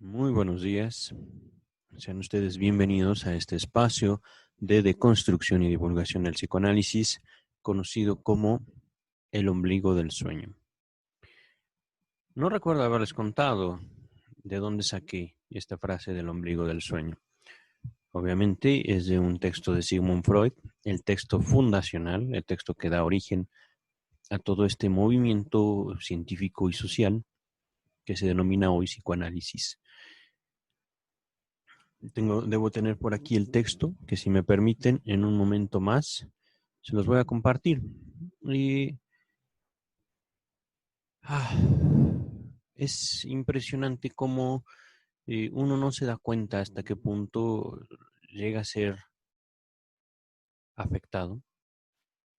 Muy buenos días. Sean ustedes bienvenidos a este espacio de deconstrucción y divulgación del psicoanálisis, conocido como el ombligo del sueño. No recuerdo haberles contado de dónde saqué esta frase del ombligo del sueño. Obviamente es de un texto de Sigmund Freud, el texto fundacional, el texto que da origen a todo este movimiento científico y social que se denomina hoy psicoanálisis. Debo tener por aquí el texto, que si me permiten, en un momento más, se los voy a compartir. Y ah, es impresionante cómo uno no se da cuenta hasta qué punto llega a ser afectado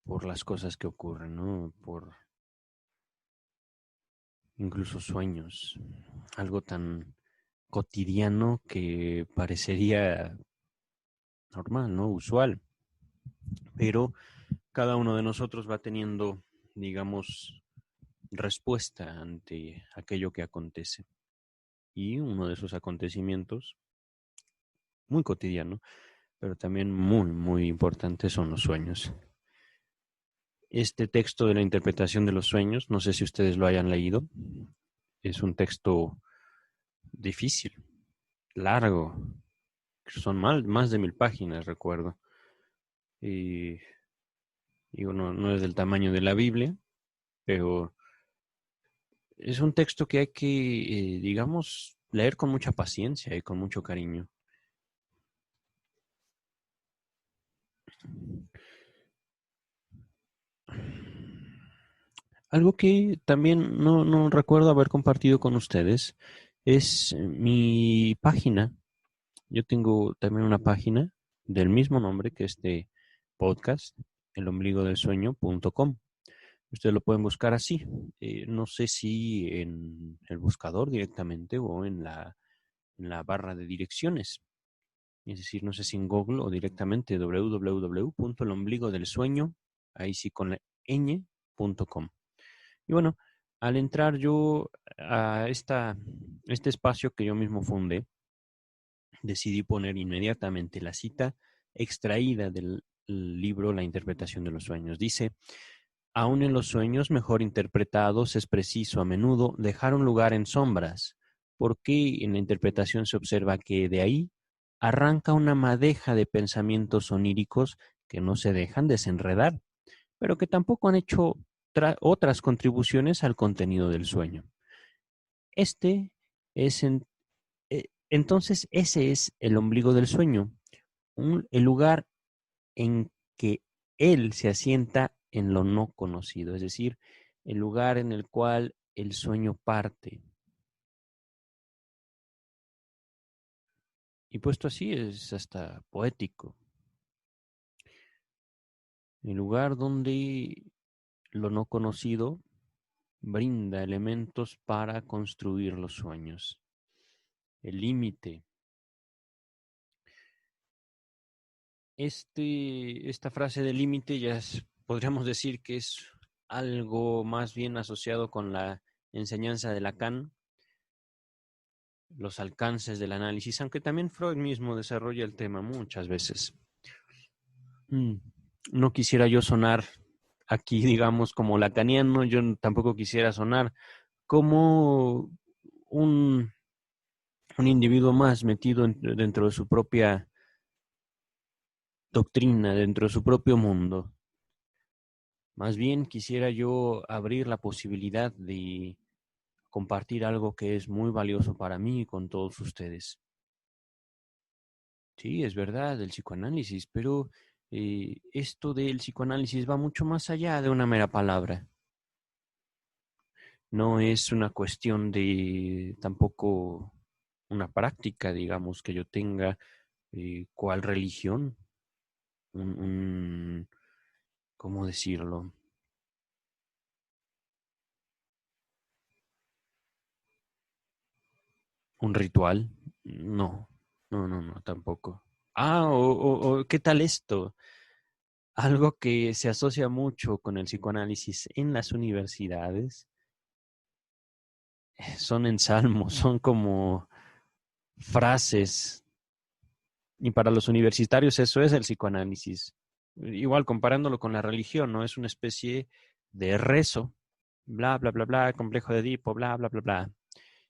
por las cosas que ocurren, ¿no? Por incluso sueños, algo tan cotidiano que parecería normal, ¿no? Usual, pero cada uno de nosotros va teniendo, digamos, respuesta ante aquello que acontece. Y uno de esos acontecimientos, muy cotidiano, pero también muy importante, son los sueños. Este texto de la interpretación de los sueños, no sé si ustedes lo hayan leído, es un texto difícil, largo, son más de 1000 páginas, recuerdo. Y digo, no es del tamaño de la Biblia, pero es un texto que hay que, digamos, leer con mucha paciencia y con mucho cariño. Algo que también no recuerdo haber compartido con ustedes es mi página. Yo tengo también una página del mismo nombre que este podcast, elombligodelsueño.com. Ustedes lo pueden buscar así. No sé si en el buscador directamente o en la barra de direcciones. Es decir, no sé si en Google o directamente www.elombligodelsueño, ahí sí con la ñ.com. Y bueno, al entrar yo a este espacio que yo mismo fundé, decidí poner inmediatamente la cita extraída del libro La interpretación de los sueños. Dice, aún en los sueños mejor interpretados es preciso a menudo dejar un lugar en sombras, porque en la interpretación se observa que de ahí arranca una madeja de pensamientos oníricos que no se dejan desenredar, pero que tampoco han hecho otras contribuciones al contenido del sueño. Este es entonces ese es el ombligo del sueño, el lugar en que él se asienta en lo no conocido, es decir, el lugar en el cual el sueño parte. Y puesto así es hasta poético. El lugar donde lo no conocido brinda elementos para construir los sueños. El límite. Esta frase de límite podríamos decir que es algo más bien asociado con la enseñanza de Lacan, los alcances del análisis, aunque también Freud mismo desarrolla el tema muchas veces. Mm, No quisiera yo sonar aquí, digamos, como lacaniano, yo tampoco quisiera sonar como un, un individuo más metido dentro de su propia doctrina, dentro de su propio mundo. Más bien quisiera yo abrir la posibilidad de compartir algo que es muy valioso para mí con todos ustedes. Sí, es verdad, el psicoanálisis, pero esto del psicoanálisis va mucho más allá de una mera palabra. No es una cuestión de tampoco una práctica, digamos, que yo tenga, cuál religión, un, ¿cómo decirlo? ¿Un ritual? No, no, tampoco. ¿Qué tal esto? Algo que se asocia mucho con el psicoanálisis en las universidades son ensalmos, son como frases. Y para los universitarios eso es el psicoanálisis. Igual comparándolo con la religión, ¿no? Es una especie de rezo, bla, bla, bla, bla, complejo de Edipo, bla, bla, bla, bla.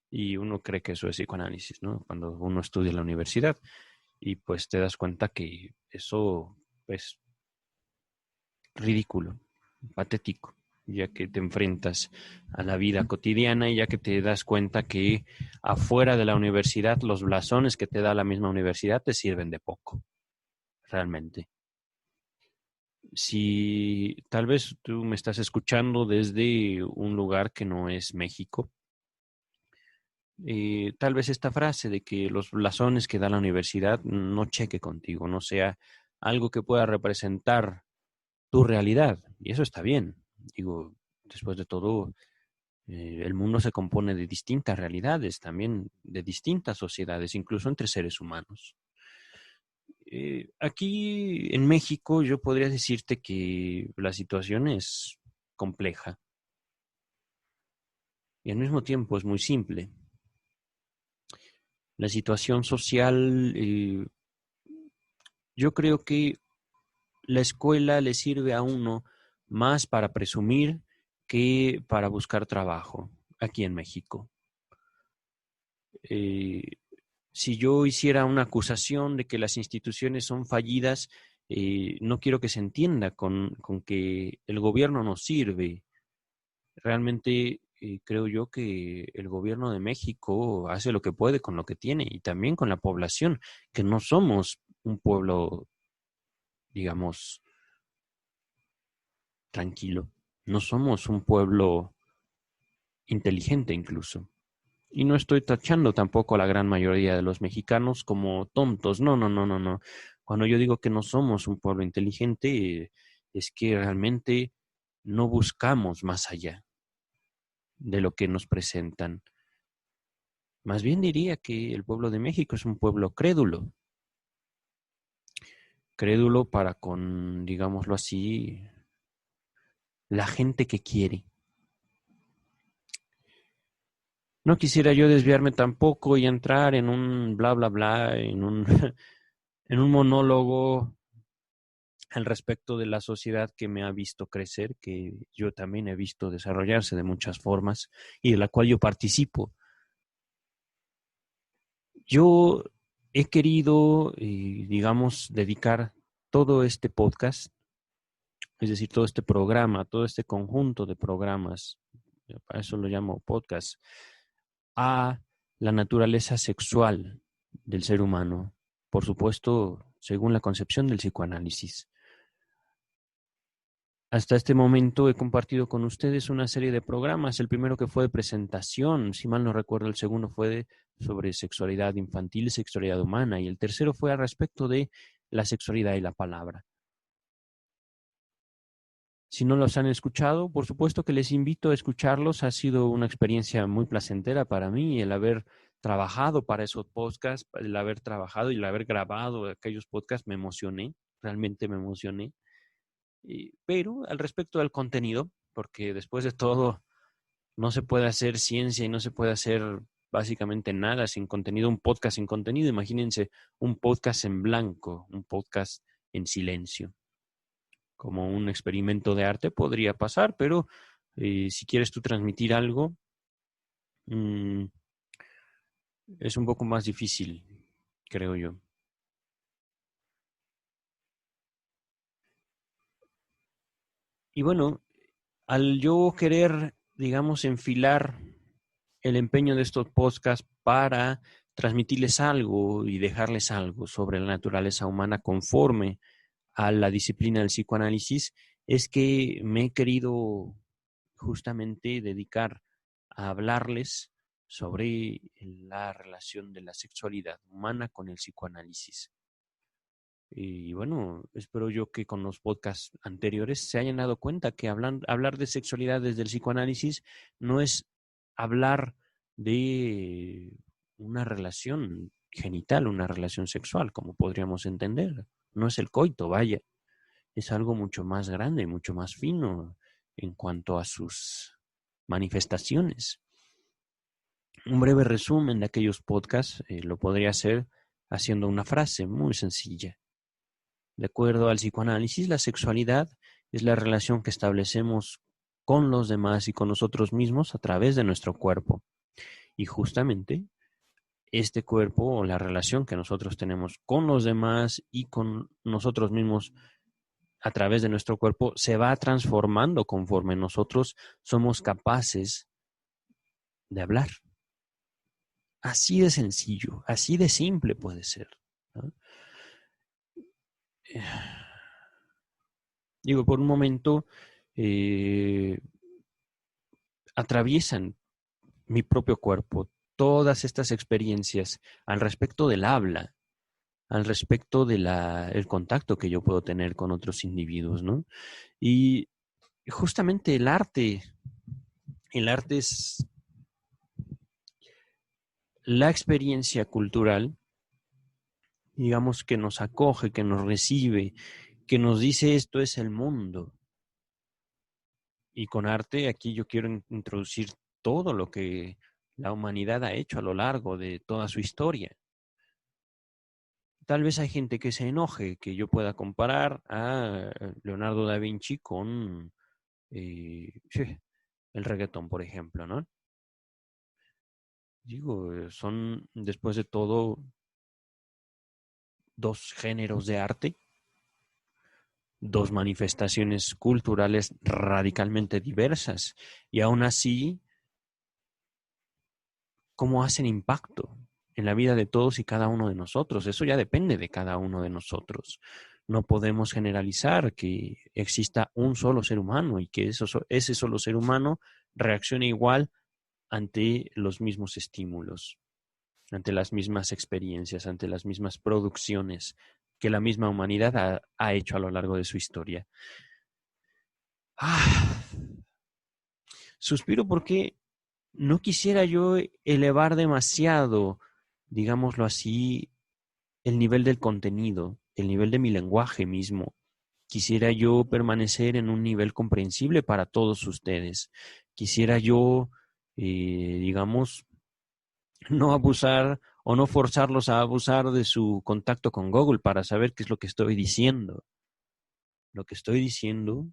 Y uno cree que eso es psicoanálisis, ¿no? Cuando uno estudia en la universidad y pues te das cuenta que eso es ridículo, patético, ya que te enfrentas a la vida cotidiana y ya que te das cuenta que afuera de la universidad los blasones que te da la misma universidad te sirven de poco, realmente. Si tal vez tú me estás escuchando desde un lugar que no es México, tal vez esta frase de que los blasones que da la universidad no cheque contigo, no sea algo que pueda representar tu realidad. Y eso está bien. Digo, después de todo, el mundo se compone de distintas realidades, también de distintas sociedades, incluso entre seres humanos. Aquí en México yo podría decirte que la situación es compleja y al mismo tiempo es muy simple. La situación social, yo creo que la escuela le sirve a uno más para presumir que para buscar trabajo aquí en México. Eh, si yo hiciera una acusación de que las instituciones son fallidas, no quiero que se entienda con que el gobierno no sirve. Realmente creo yo que el gobierno de México hace lo que puede con lo que tiene y también con la población, que no somos un pueblo, digamos, tranquilo. No somos un pueblo inteligente incluso. Y no estoy tachando tampoco a la gran mayoría de los mexicanos como tontos. No, no, no, no, no. Cuando yo digo que no somos un pueblo inteligente, es que realmente no buscamos más allá de lo que nos presentan. Más bien diría que el pueblo de México es un pueblo crédulo. Crédulo para con, digámoslo así, la gente que quiere. No quisiera yo desviarme tampoco y entrar en un bla, bla, bla, en un monólogo al respecto de la sociedad que me ha visto crecer, que yo también he visto desarrollarse de muchas formas y de la cual yo participo. Yo he querido, digamos, dedicar todo este podcast, es decir, todo este programa, todo este conjunto de programas, para eso lo llamo podcast, a la naturaleza sexual del ser humano, por supuesto, según la concepción del psicoanálisis. Hasta este momento he compartido con ustedes una serie de programas. El primero que fue de presentación, si mal no recuerdo, el segundo fue sobre sexualidad infantil, sexualidad humana, y el tercero fue al respecto de la sexualidad y la palabra. Si no los han escuchado, por supuesto que les invito a escucharlos. Ha sido una experiencia muy placentera para mí el haber trabajado para esos podcasts, el haber trabajado y el haber grabado aquellos podcasts. Me emocioné, realmente me emocioné. Pero al respecto del contenido, porque después de todo no se puede hacer ciencia y no se puede hacer básicamente nada sin contenido, un podcast sin contenido. Imagínense un podcast en blanco, un podcast en silencio. Como un experimento de arte podría pasar, pero si quieres tú transmitir algo, mmm, es un poco más difícil, creo yo. Y bueno, al yo querer, digamos, enfilar el empeño de estos podcasts para transmitirles algo y dejarles algo sobre la naturaleza humana conforme a la disciplina del psicoanálisis, es que me he querido justamente dedicar a hablarles sobre la relación de la sexualidad humana con el psicoanálisis. Y bueno, espero yo que con los podcasts anteriores se hayan dado cuenta que hablar de sexualidad desde el psicoanálisis no es hablar de una relación genital, una relación sexual, como podríamos entender. No es el coito, vaya. Es algo mucho más grande, mucho más fino en cuanto a sus manifestaciones. Un breve resumen de aquellos podcasts lo podría hacer haciendo una frase muy sencilla. De acuerdo al psicoanálisis, la sexualidad es la relación que establecemos con los demás y con nosotros mismos a través de nuestro cuerpo. Y justamente este cuerpo o la relación que nosotros tenemos con los demás y con nosotros mismos a través de nuestro cuerpo se va transformando conforme nosotros somos capaces de hablar. Así de sencillo, así de simple puede ser, ¿no? Digo, por un momento eh, atraviesan mi propio cuerpo todas estas experiencias al respecto del habla, al respecto de el contacto que yo puedo tener con otros individuos, ¿no? Y justamente el arte es la experiencia cultural, digamos, que nos acoge, que nos recibe, que nos dice esto es el mundo. Y con arte aquí yo quiero introducir todo lo que la humanidad ha hecho a lo largo de toda su historia. Tal vez hay gente que se enoje que yo pueda comparar a Leonardo da Vinci con el reggaetón, por ejemplo, ¿no? Digo, son después de todo dos géneros de arte, dos manifestaciones culturales radicalmente diversas y aún así, ¿cómo hacen impacto en la vida de todos y cada uno de nosotros? Eso ya depende de cada uno de nosotros. No podemos generalizar que exista un solo ser humano y que ese solo ser humano reaccione igual ante los mismos estímulos, ante las mismas experiencias, ante las mismas producciones que la misma humanidad ha hecho a lo largo de su historia. Ah, suspiro porque no quisiera yo elevar demasiado, digámoslo así, el nivel del contenido, el nivel de mi lenguaje mismo. Quisiera yo permanecer en un nivel comprensible para todos ustedes. Quisiera yo, digamos, no abusar o no forzarlos a abusar de su contacto con Google para saber qué es lo que estoy diciendo. Lo que estoy diciendo,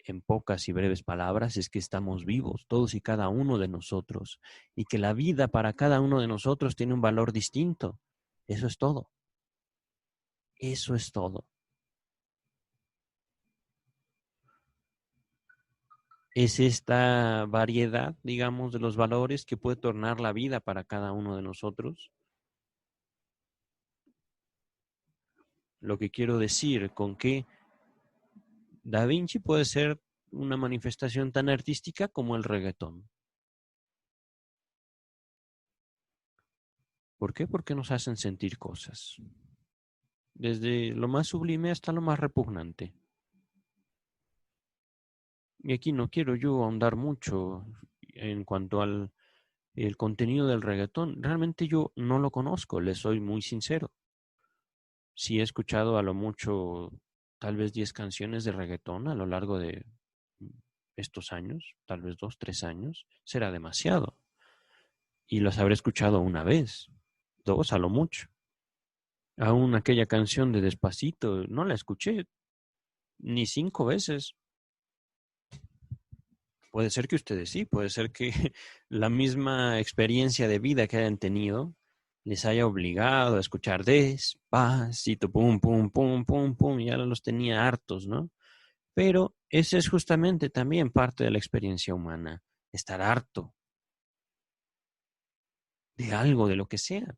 en pocas y breves palabras, es que estamos vivos, todos y cada uno de nosotros, y que la vida para cada uno de nosotros tiene un valor distinto. Eso es todo. Eso es todo. Es esta variedad, digamos, de los valores que puede tornar la vida para cada uno de nosotros. Lo que quiero decir con que Da Vinci puede ser una manifestación tan artística como el reggaetón. ¿Por qué? Porque nos hacen sentir cosas. Desde lo más sublime hasta lo más repugnante. Y aquí no quiero yo ahondar mucho en cuanto al el contenido del reggaetón. Realmente yo no lo conozco, les soy muy sincero. Sí he escuchado a lo mucho tal vez 10 canciones de reggaetón a lo largo de estos años, tal vez 2, 3 años, será demasiado. Y las habré escuchado una vez, dos a lo mucho. Aún aquella canción de Despacito, no la escuché ni 5 veces. Puede ser que ustedes sí, puede ser que la misma experiencia de vida que hayan tenido les haya obligado a escuchar Despacito, pum, pum, pum, pum, pum, y ya los tenía hartos, ¿no? Pero ese es justamente también parte de la experiencia humana, estar harto de algo, de lo que sea.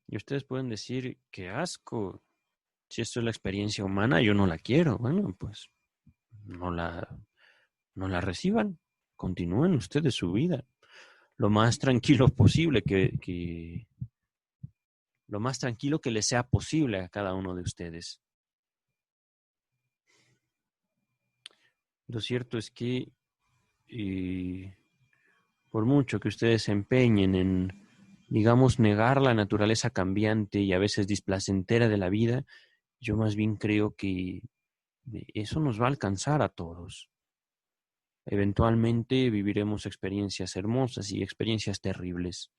Y ustedes pueden decir, qué asco, si esto es la experiencia humana, yo no la quiero. Bueno, pues no la, no la reciban, continúen ustedes su vida lo más tranquilo posible lo más tranquilo que les sea posible a cada uno de ustedes. Lo cierto es que eh, por mucho que ustedes se empeñen en, digamos, negar la naturaleza cambiante y a veces displacentera de la vida, yo más bien creo que eso nos va a alcanzar a todos. Eventualmente viviremos experiencias hermosas y experiencias terribles.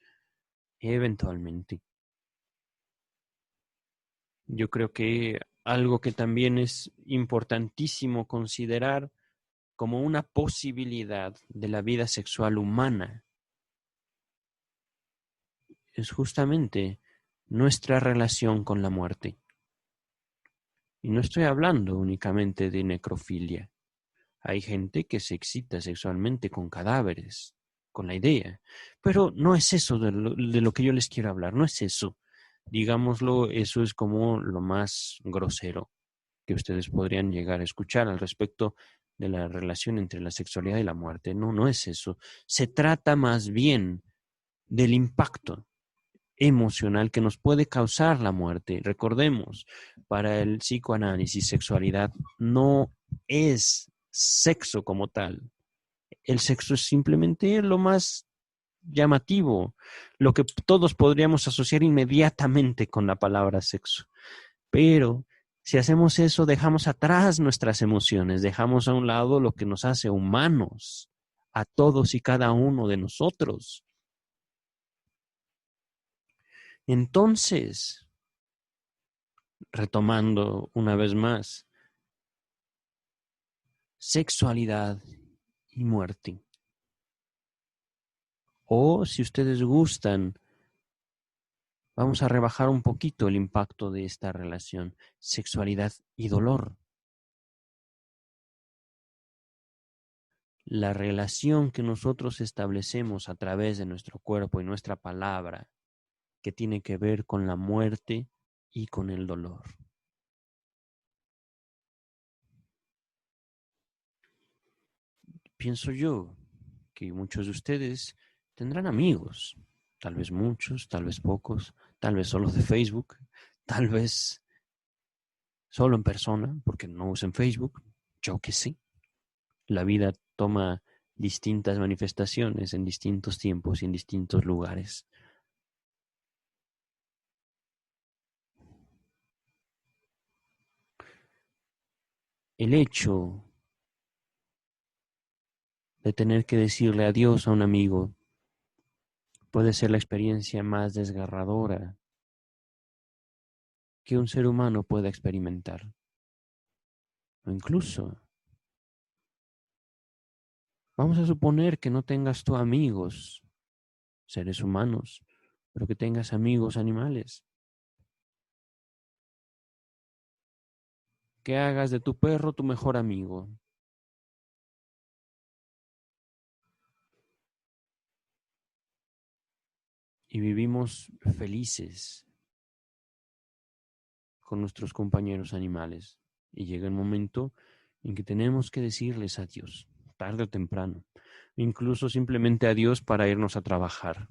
Eventualmente. Yo creo que algo que también es importantísimo considerar como una posibilidad de la vida sexual humana es justamente nuestra relación con la muerte. Y no estoy hablando únicamente de necrofilia. Hay gente que se excita sexualmente con cadáveres, con la idea. Pero no es eso de lo que yo les quiero hablar, no es eso. Digámoslo, eso es como lo más grosero que ustedes podrían llegar a escuchar al respecto de la relación entre la sexualidad y la muerte. No, no es eso. Se trata más bien del impacto emocional que nos puede causar la muerte. Recordemos, para el psicoanálisis, sexualidad no es sexo como tal. El sexo es simplemente lo más llamativo, lo que todos podríamos asociar inmediatamente con la palabra sexo. Pero si hacemos eso, dejamos atrás nuestras emociones, dejamos a un lado lo que nos hace humanos, a todos y cada uno de nosotros. Entonces, retomando una vez más, sexualidad y muerte. O si ustedes gustan, vamos a rebajar un poquito el impacto de esta relación, sexualidad y dolor. La relación que nosotros establecemos a través de nuestro cuerpo y nuestra palabra, que tiene que ver con la muerte y con el dolor. Pienso yo que muchos de ustedes tendrán amigos, tal vez muchos, tal vez pocos, tal vez solo de Facebook, tal vez solo en persona, porque no usen Facebook, yo que sé. La vida toma distintas manifestaciones en distintos tiempos y en distintos lugares. El hecho de tener que decirle adiós a un amigo puede ser la experiencia más desgarradora que un ser humano pueda experimentar. O incluso, vamos a suponer que no tengas tú amigos, seres humanos, pero que tengas amigos animales. Que hagas de tu perro tu mejor amigo. Y vivimos felices con nuestros compañeros animales. Y llega el momento en que tenemos que decirles adiós, tarde o temprano. Incluso simplemente adiós para irnos a trabajar,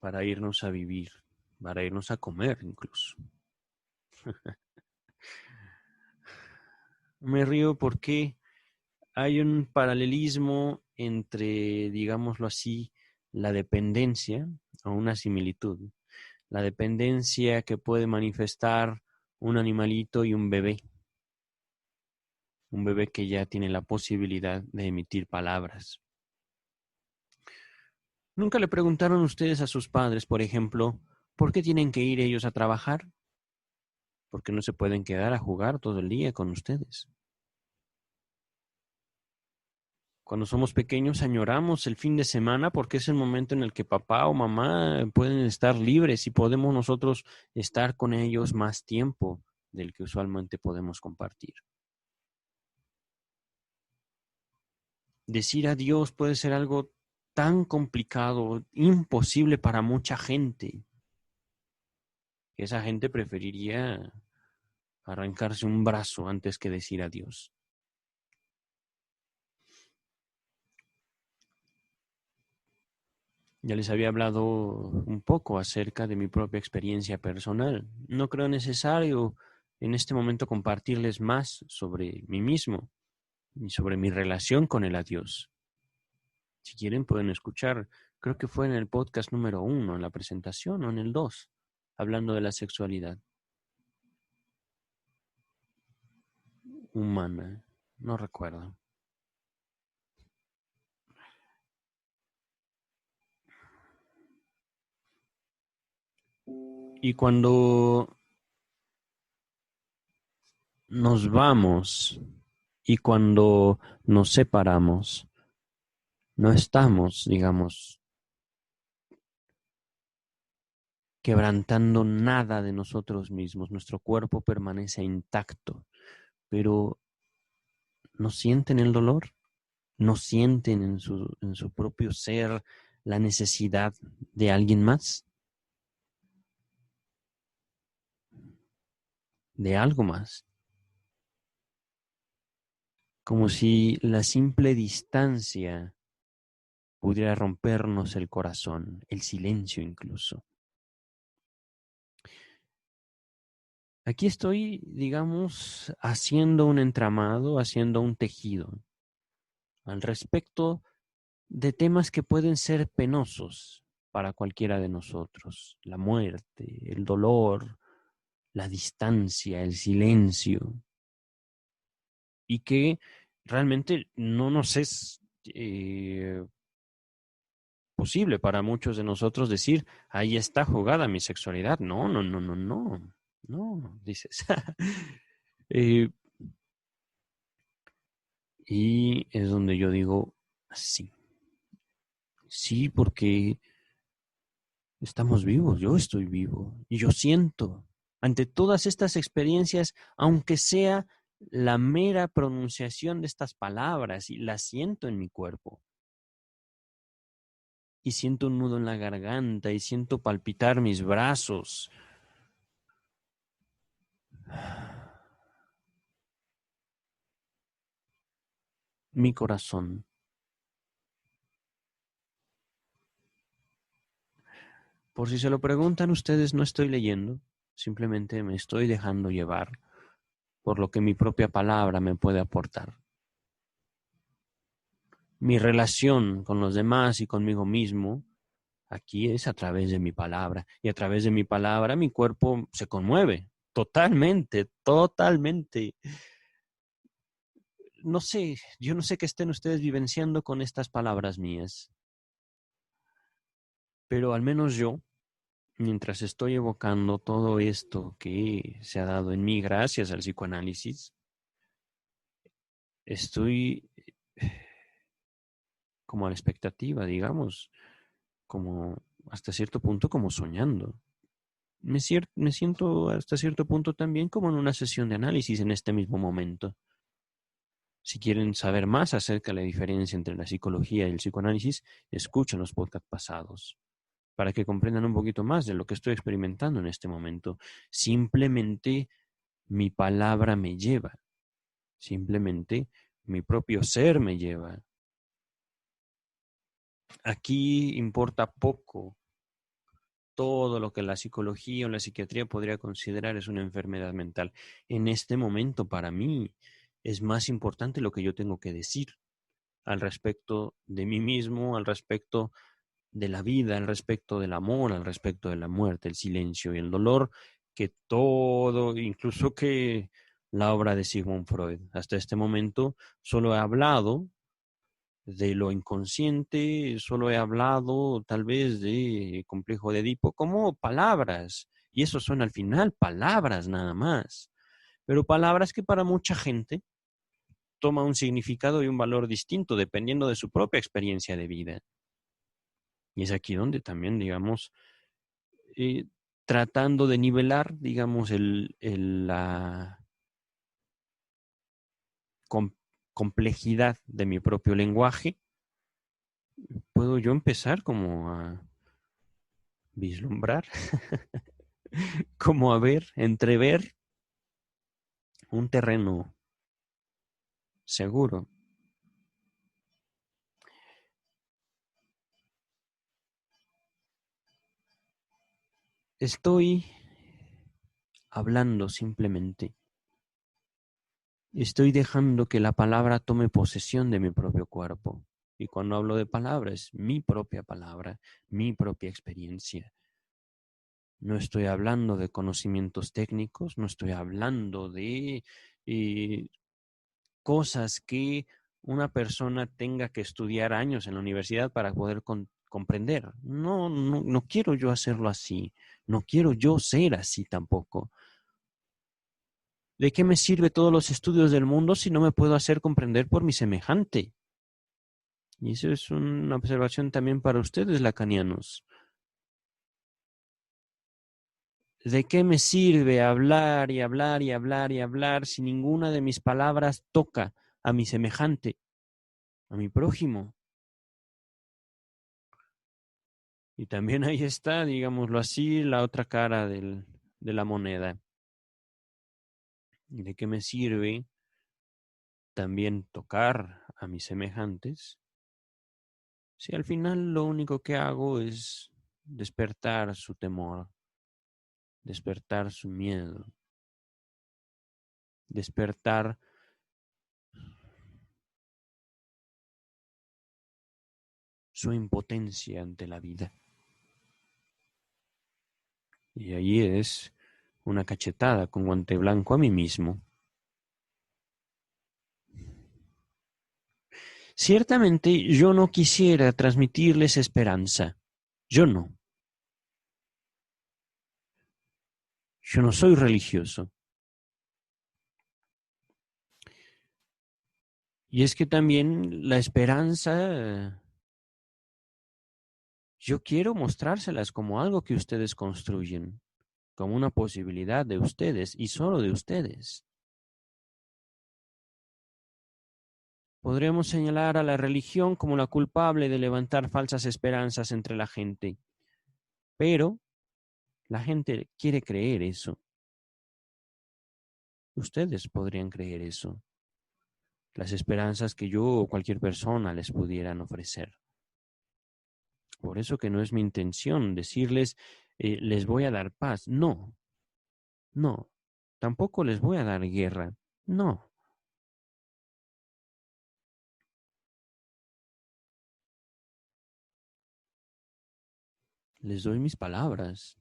para irnos a vivir, para irnos a comer incluso. Me río porque hay un paralelismo entre, digámoslo así, la dependencia o una similitud. La dependencia que puede manifestar un animalito y un bebé. Un bebé que ya tiene la posibilidad de emitir palabras. ¿Nunca le preguntaron ustedes a sus padres, por ejemplo, por qué tienen que ir ellos a trabajar? ¿Por qué no se pueden quedar a jugar todo el día con ustedes? Cuando somos pequeños añoramos el fin de semana porque es el momento en el que papá o mamá pueden estar libres y podemos nosotros estar con ellos más tiempo del que usualmente podemos compartir. Decir adiós puede ser algo tan complicado, imposible para mucha gente, que esa gente preferiría arrancarse un brazo antes que decir adiós. Ya les había hablado un poco acerca de mi propia experiencia personal. No creo necesario en este momento compartirles más sobre mí mismo y sobre mi relación con el adiós. Si quieren pueden escuchar, creo que fue en el podcast número 1, en la presentación, o en el 2, hablando de la sexualidad humana. no recuerdo. Y cuando nos vamos y cuando nos separamos, no estamos, digamos, quebrantando nada de nosotros mismos. Nuestro cuerpo permanece intacto, pero ¿no sienten el dolor? ¿No sienten en su propio ser la necesidad de alguien más? De algo más. Como si la simple distancia pudiera rompernos el corazón, el silencio incluso. Aquí estoy, digamos, haciendo un entramado, haciendo un tejido al respecto de temas que pueden ser penosos para cualquiera de nosotros. La muerte, el dolor, la distancia, el silencio. Y que realmente no nos es posible para muchos de nosotros decir, ahí está jugada mi sexualidad. No, no, no, no, no. No, dices. Eh, y es donde yo digo, sí, sí, porque estamos vivos, yo estoy vivo y yo siento ante todas estas experiencias, aunque sea la mera pronunciación de estas palabras, y las siento en mi cuerpo. Y siento un nudo en la garganta y siento palpitar mis brazos. Mi corazón. Por si se lo preguntan ustedes, no estoy leyendo, simplemente me estoy dejando llevar por lo que mi propia palabra me puede aportar. Mi relación con los demás y conmigo mismo aquí es a través de mi palabra. Y a través de mi palabra mi cuerpo se conmueve totalmente, totalmente. No sé, yo no sé qué estén ustedes vivenciando con estas palabras mías, pero al menos yo, mientras estoy evocando todo esto que se ha dado en mí gracias al psicoanálisis, estoy como a la expectativa, digamos, como hasta cierto punto como soñando. Me siento hasta cierto punto también como en una sesión de análisis en este mismo momento. Si quieren saber más acerca de la diferencia entre la psicología y el psicoanálisis, escuchen los podcasts pasados para que comprendan un poquito más de lo que estoy experimentando en este momento. Simplemente mi palabra me lleva, simplemente mi propio ser me lleva. Aquí importa poco todo lo que la psicología o la psiquiatría podría considerar es una enfermedad mental. En este momento, para mí, es más importante lo que yo tengo que decir al respecto de mí mismo, al respecto de la vida, al respecto del amor, al respecto de la muerte, el silencio y el dolor, que todo, incluso que la obra de Sigmund Freud. Hasta este momento solo he hablado de lo inconsciente, solo he hablado tal vez de complejo de Edipo como palabras, y eso son al final palabras nada más, pero palabras que para mucha gente toma un significado y un valor distinto dependiendo de su propia experiencia de vida. Y es aquí donde también, digamos, eh, tratando de nivelar, digamos, la com complejidad de mi propio lenguaje, puedo yo empezar como a vislumbrar, como a ver, entrever un terreno seguro. Estoy hablando simplemente. Estoy dejando que la palabra tome posesión de mi propio cuerpo. Y cuando hablo de palabra, es mi propia palabra, mi propia experiencia. No estoy hablando de conocimientos técnicos, no estoy hablando de cosas que una persona tenga que estudiar años en la universidad para poder comprender. No quiero yo hacerlo así. No quiero yo ser así tampoco. ¿De qué me sirve todos los estudios del mundo si no me puedo hacer comprender por mi semejante? Y eso es una observación también para ustedes, lacanianos. ¿De qué me sirve hablar y hablar y hablar y hablar si ninguna de mis palabras toca a mi semejante, a mi prójimo? Y también ahí está, digámoslo así, la otra cara de la moneda. ¿De qué me sirve también tocar a mis semejantes si al final lo único que hago es despertar su temor, despertar su miedo, despertar su impotencia ante la vida? Y ahí es una cachetada con guante blanco a mí mismo. Ciertamente yo no quisiera transmitirles esperanza. Yo no. Yo no soy religioso. Y es que también la esperanza, yo quiero mostrárselas como algo que ustedes construyen, como una posibilidad de ustedes y solo de ustedes. Podremos señalar a la religión como la culpable de levantar falsas esperanzas entre la gente, pero la gente quiere creer eso. Ustedes podrían creer eso, las esperanzas que yo o cualquier persona les pudieran ofrecer. Por eso que no es mi intención decirles, les voy a dar paz. No, no. Tampoco les voy a dar guerra. No. Les doy mis palabras.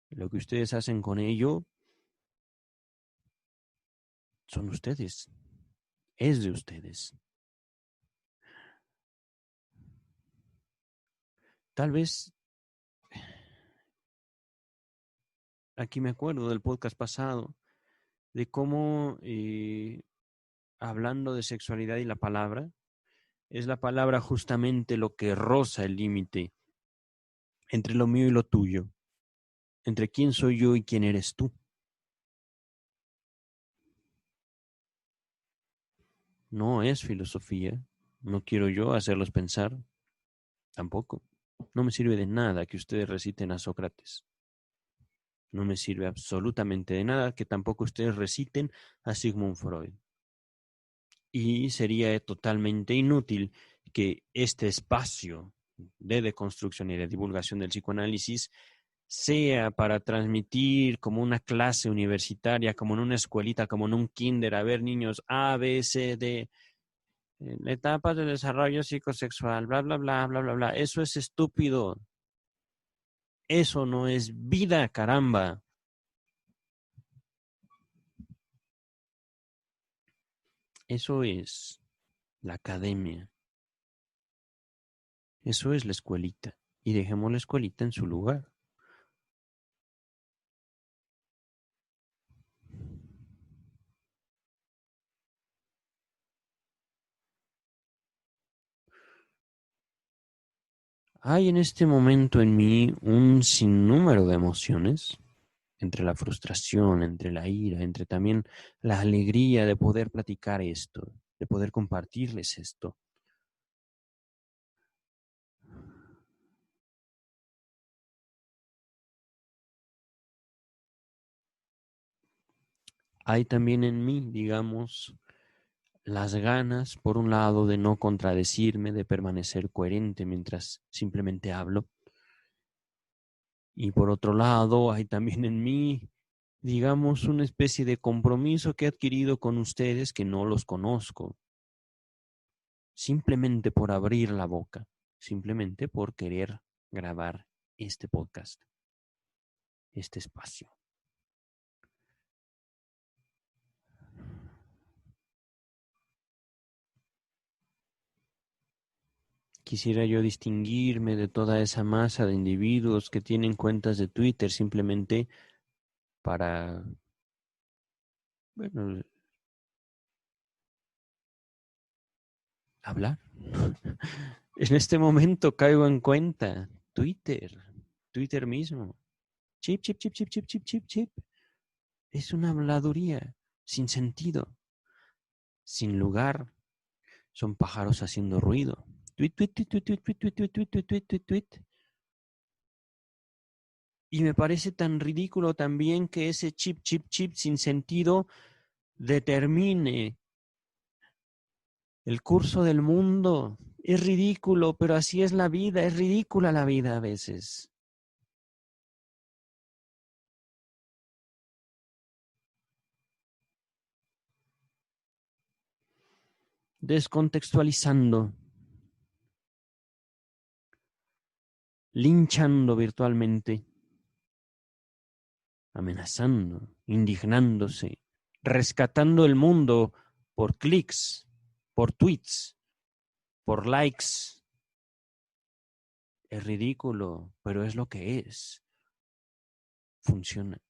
Lo que ustedes hacen con ello son ustedes. Es de ustedes. Tal vez, aquí me acuerdo del podcast pasado, de cómo hablando de sexualidad y la palabra, es la palabra justamente lo que roza el límite entre lo mío y lo tuyo, entre quién soy yo y quién eres tú. No es filosofía, no quiero yo hacerlos pensar, tampoco. No me sirve de nada que ustedes reciten a Sócrates. No me sirve absolutamente de nada que tampoco ustedes reciten a Sigmund Freud. Y sería totalmente inútil que este espacio de deconstrucción y de divulgación del psicoanálisis sea para transmitir como una clase universitaria, como en una escuelita, como en un kinder, a ver niños A, B, C, D, etapas de desarrollo psicosexual, bla, bla, bla, bla, bla, bla. Eso es estúpido. Eso no es vida, caramba. Eso es la academia. Eso es la escuelita. Y dejemos la escuelita en su lugar. Hay en este momento en mí un sinnúmero de emociones, entre la frustración, entre la ira, entre también la alegría de poder platicar esto, de poder compartirles esto. Hay también en mí, digamos, las ganas, por un lado, de no contradecirme, de permanecer coherente mientras simplemente hablo. Y por otro lado, hay también en mí, digamos, una especie de compromiso que he adquirido con ustedes que no los conozco, simplemente por abrir la boca, simplemente por querer grabar este podcast, este espacio. Quisiera yo distinguirme de toda esa masa de individuos que tienen cuentas de Twitter simplemente para, bueno, hablar. En este momento caigo en cuenta. Twitter mismo. Chip, chip, chip, chip, chip, chip, chip, chip. Es una habladuría, sin sentido, sin lugar. Son pájaros haciendo ruido. Tweet, tweet, tweet, tweet, tweet, tweet, tweet, tweet, tweet, tweet, tweet, tweet. Y me parece tan ridículo también que ese chip, chip, chip sin sentido determine el curso del mundo. Es ridículo, pero así es la vida. Es ridícula la vida a veces. Descontextualizando, linchando virtualmente, amenazando, indignándose, rescatando el mundo por clics, por tweets, por likes. Es ridículo, pero es lo que es. Funciona.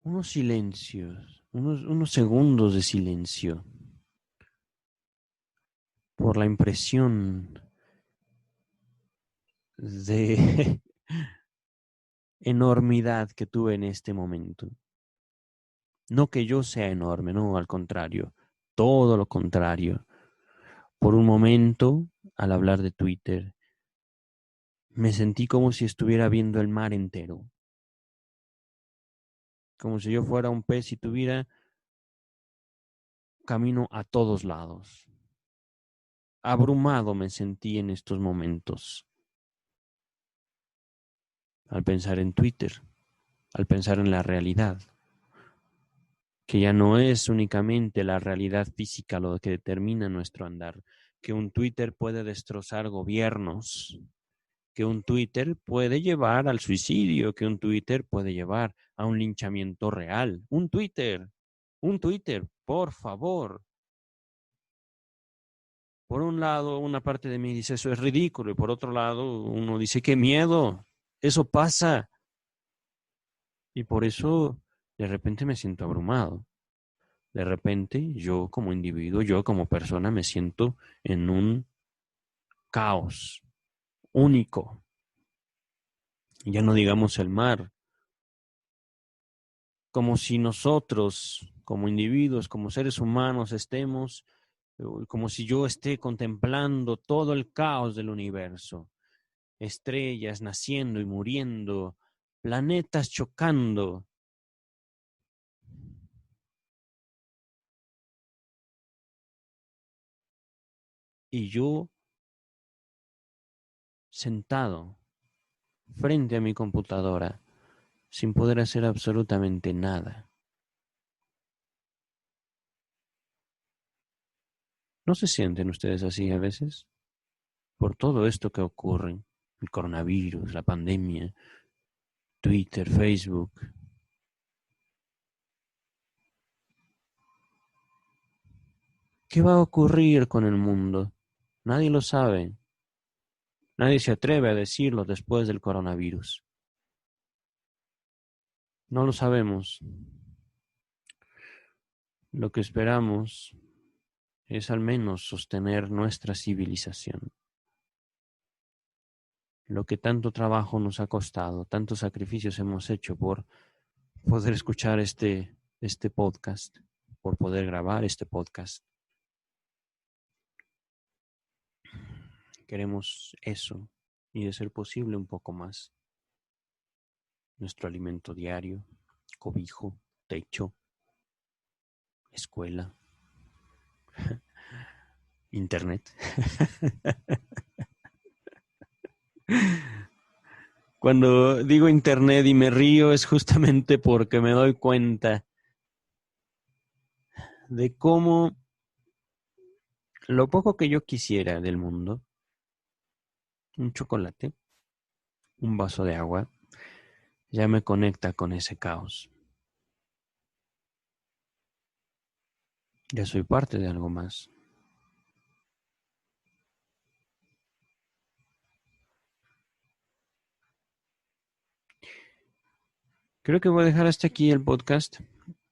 Unos silencios, unos segundos de silencio por la impresión de enormidad que tuve en este momento. No que yo sea enorme, no, al contrario, todo lo contrario. Por un momento, al hablar de Twitter, me sentí como si estuviera viendo el mar entero, como si yo fuera un pez y tuviera camino a todos lados. Abrumado me sentí en estos momentos al pensar en Twitter, al pensar en la realidad, que ya no es únicamente la realidad física lo que determina nuestro andar, que un Twitter puede destrozar gobiernos, que un Twitter puede llevar al suicidio, que un Twitter puede llevar a un linchamiento real. Un Twitter, por favor. Por un lado, una parte de mí dice eso es ridículo y por otro lado, uno dice qué miedo, eso pasa. Y por eso de repente me siento abrumado. De repente yo como individuo, yo como persona me siento en un caos único. Ya no digamos el mar, como si nosotros como individuos, como seres humanos estemos, como si yo esté contemplando todo el caos del universo, estrellas naciendo y muriendo, planetas chocando, y yo sentado frente a mi computadora sin poder hacer absolutamente nada. ¿No se sienten ustedes así a veces? Por todo esto que ocurre, el coronavirus, la pandemia, Twitter, Facebook. ¿Qué va a ocurrir con el mundo? Nadie lo sabe. Nadie se atreve a decirlo después del coronavirus. No lo sabemos. Lo que esperamos es al menos sostener nuestra civilización. Lo que tanto trabajo nos ha costado, tantos sacrificios hemos hecho por poder escuchar este podcast, por poder grabar este podcast. Queremos eso y de ser posible un poco más. Nuestro alimento diario, cobijo, techo, escuela, internet. Cuando digo internet y me río es justamente porque me doy cuenta de cómo lo poco que yo quisiera del mundo, un chocolate, un vaso de agua, ya me conecta con ese caos. Ya soy parte de algo más. Creo que voy a dejar hasta aquí el podcast.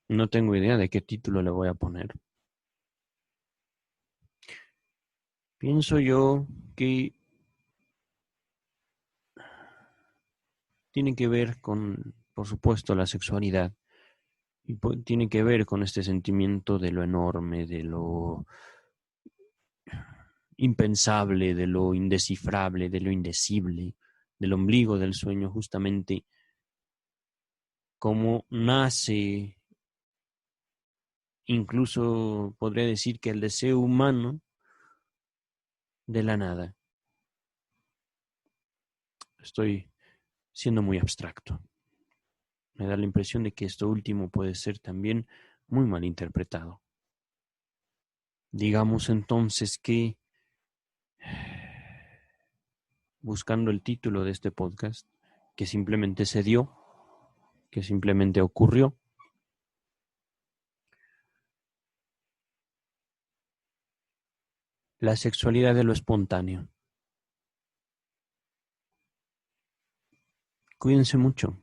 No tengo idea de qué título le voy a poner. Pienso yo que tiene que ver con, por supuesto, la sexualidad. Y tiene que ver con este sentimiento de lo enorme, de lo impensable, de lo indescifrable, de lo indecible, del ombligo del sueño, justamente cómo nace, incluso podría decir que el deseo humano de la nada. Estoy siendo muy abstracto. Me da la impresión de que esto último puede ser también muy mal interpretado. Digamos entonces que, buscando el título de este podcast, que simplemente se dio, que simplemente ocurrió, la sexualidad de lo espontáneo. Cuídense mucho.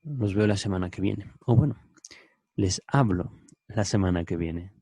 Los veo la semana que viene. O bueno, les hablo la semana que viene.